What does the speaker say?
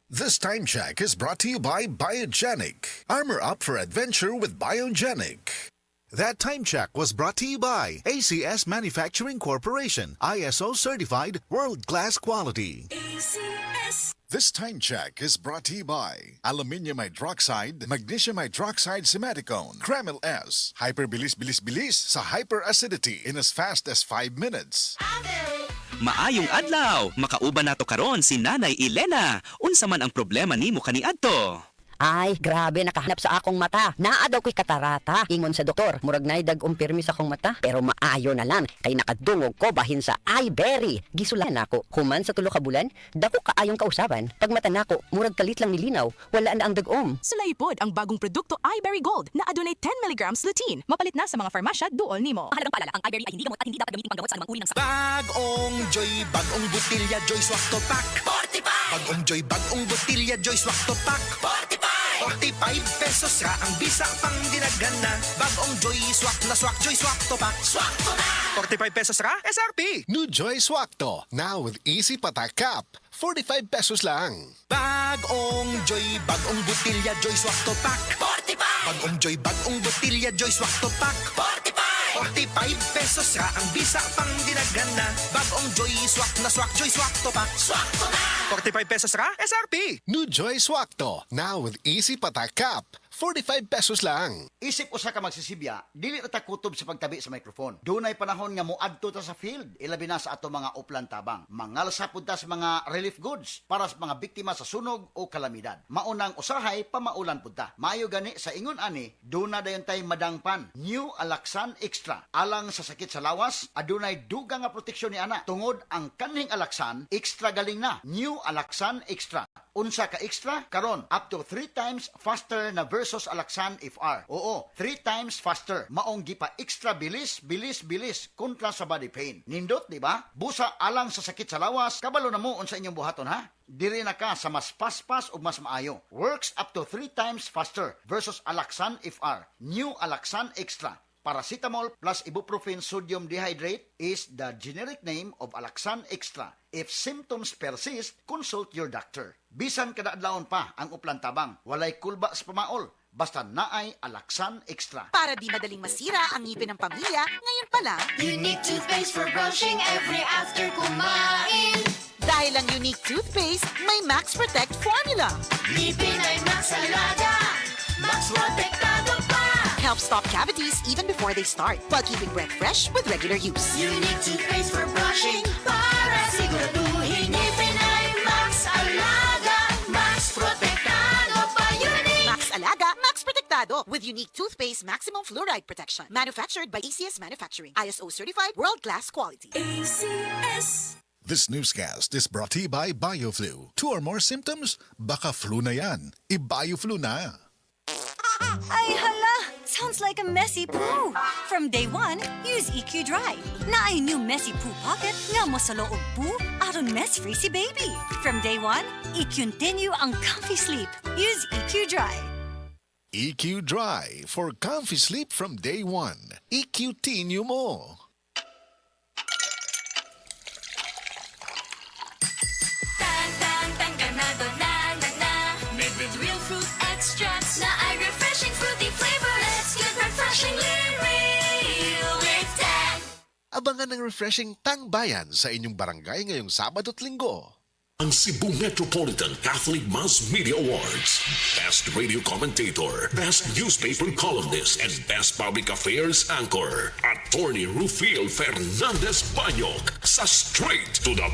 This time check is brought to you by Biogenic. Armor up for adventure with Biogenic. That time check was brought to you by ACS Manufacturing Corporation, ISO certified world-class quality. ACS. This time check is brought to you by Aluminium Hydroxide, Magnesium Hydroxide Simeticone, Kreml S, Hyperbilis-bilis-bilis sa hyperacidity in as fast as 5 minutes. Maayong adlaw, makauban nato karon si Nanay Elena. Unsa man ang problema nimo kaniadto? Ay, grabe, nakahanap sa akong mata. Naa daw ko'y katarata. Ingon sa doktor, murag nay dag umpirmi sa akong mata. Pero maayo na lang, kay nakadungog ko bahin sa iBerry. Gisulan ako, human sa tulo ka bulan, dako kaayong kausaban. Pag mata nako, murag kalit lang nilinaw, wala na ang dagom. Sulaypod ang bagong produkto iBerry Gold na adunay 10 mg lutein. Mapalit na sa mga farmasya duol nimo. Mahalagang paalala, ang iBerry ay hindi gamot at hindi dapat gamitin panggamot sa anumang uri ng sakit. Bagong Joy, bagong butilya, Joy Swak to Pack. 45! Bagong Joy, bagong butilya, Joy Swak to Pack. 45 pesos ra ang bisa pang dinagana. Bagong Joy Swak na Swak, Joy Swak to Pack. Swak to na! 45 pesos ra, SRP. New Joy Swakto, now with easy patak cap. 45 pesos lang. Bagong Joy, bagong butilya, Joy Swak to Pack. 45! Bagong Joy, bagong butilya, Joy Swak to Pack. 45! 45 pesos ra ang bisa pang dinagana. Bagong Joy Swak na Swak, Joy Swak to Pack. Swak to na! 45 pesos ra, SRP. New Joy Swakto, now with easy patak cap. 45 pesos lang. Isip usa ka magsisibya, dili na ta kutob sa pagtabi sa microphone. Dunay panahon nga moadto ta sa field, ilabi na sa ato mga uplan tabang. Mangalsa pud ta sa mga relief goods para sa mga biktima sa sunog o kalamidad. Maunang usahay pamaulan pud ta. Maayo gani sa ingon ani, duna dayon tay madangpan. New Alaxan Extra. Alang sa sakit sa lawas, adunay dugang nga proteksyon ni ana. Tungod ang kanhing Alaxan, extra galing na. New Alaxan Extra. Unsa ka extra? Karon, up to 3 times faster na versus Alaxan FR. Oo, 3 times faster. Maong gipa extra bilis, bilis, bilis kontra sa body pain. Nindot, di ba? Busa alang sa sakit sa lawas, kabalo na mo unsa inyong buhaton ha? Diri na ka sa mas paspas o mas maayo. Works up to 3 times faster versus Alaxan FR. New Alaxan Extra. Paracetamol plus ibuprofen sodium dehydrate is the generic name of Alaxan Extra. If symptoms persist, consult your doctor. Bisan kada adlawon pa ang uplan tabang, walay kulba sa pamaol, basta naay Alaxan Extra. Para di madaling masira ang ngipin ng pamilya, ngayon pa lang, Unique toothpaste for brushing every after kumain. dahil ang unique toothpaste, may Max Protect formula. Ngipin ay Max Alaga, Max Protectado pa. Helps stop cavities even before they start, while keeping breath fresh with regular use. Unique toothpaste for brushing para siguraduhin ngipin ay Max Alaga, Max Protectado pa. Unique. Max Alaga, Max Protectado with unique toothpaste maximum fluoride protection. Manufactured by ACS Manufacturing. ISO certified world-class quality. ACS. This newscast is brought to you by BioFlu. 2 or more symptoms? Baka flu na yan. I-BioFlu na. Ay hala! Sounds like a messy poo. From day one, use EQ Dry. Na ay new messy poo pocket nga mo sa loob poo aron mess-free si baby. From day one, i-continue ang comfy sleep. Use EQ Dry. EQ Dry for comfy sleep from day 1. EQ-tinyo mo. Tang tang tang ganado na na na. Made with real fruit extracts na ay refreshing fruity flavor. Let's get refreshingly real with Tang. Abangan ng refreshing tangbayan sa inyong barangay ngayong Sabado at Linggo. Ang Cebu Metropolitan Catholic Mass Media Awards. Best Radio Commentator, Best Newspaper Columnist, and Best Public Affairs Anchor. Attorney Rufil Fernandez Banyok sa Straight to the